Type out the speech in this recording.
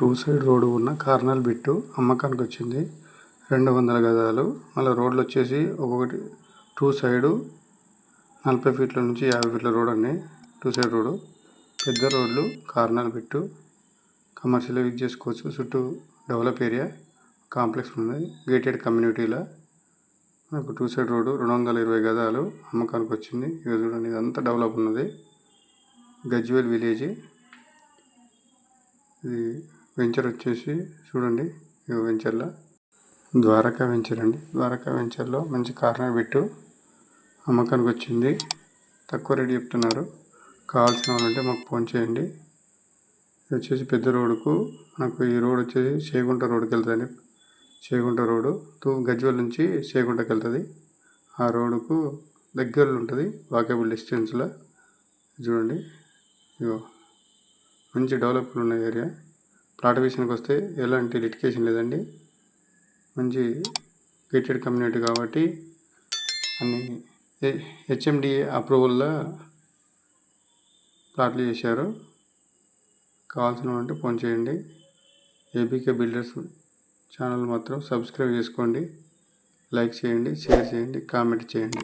Two side road ఉన్న corner bit అమ్మకానికి వచ్చింది. 200 గజాలు. మళ్ళీ రోడ్లు వచ్చేసి ఒక్కొక్కటి టూ సైడు 40 ఫీట్ల నుంచి 50 ఫీట్ల రోడ్ అండి. టూ సైడ్ రోడ్డు పెద్ద రోడ్లు, కార్నర్ బిట్టు, కమర్షియల్ యూజ్ చేసుకోవచ్చు. చుట్టూ డెవలప్ ఏరియా కాంప్లెక్స్ ఉన్నది. గేటెడ్ కమ్యూనిటీలో మనకు టూ సైడ్ రోడ్డు 220 గజాలు అమ్మకానికి వచ్చింది. ఇక చూడండి, ఇదంతా డెవలప్ ఉన్నది. గజ్వేల్ విలేజ్. ఇది వెంచర్ వచ్చేసి చూడండి, ఈ వెంచర్లో ద్వారకా వెంచర్ అండి. ద్వారకా వెంచర్లో మంచి కార్నర్ బిట్టు అమ్మకానికి వచ్చింది. తక్కువ రేటు చెప్తున్నారు. కావాల్సిన వాళ్ళంటే మాకు ఫోన్ చేయండి. ఇది వచ్చేసి పెద్ద రోడ్డుకు మనకు ఈ రోడ్ వచ్చేసి చేగుంట రోడ్డుకి వెళ్తుంది. చేగుంట రోడ్డు గజ్వేల్ నుంచి చేగుంటకి వెళ్తుంది. ఆ రోడ్డుకు దగ్గరలో ఉంటుంది, వాకబుల్ డిస్టెన్స్లో. చూడండి, ఇగో మంచి డెవలప్డ్ ఉన్న ఏరియా. ప్లాట్ విషయానికి వస్తే ఎలాంటి లిటికేషన్ లేదండి. మంచి గేటెడ్ కమ్యూనిటీ కాబట్టి అన్ని హెచ్ఎండిఏ అప్రూవల్లో ప్లాట్లు చేశారు. కావాల్సిన అంటే ఫోన్ చేయండి. ఏబీకే బిల్డర్స్ ఛానల్ మాత్రం సబ్స్క్రైబ్ చేసుకోండి, లైక్ చేయండి, షేర్ చేయండి, కామెంట్ చేయండి.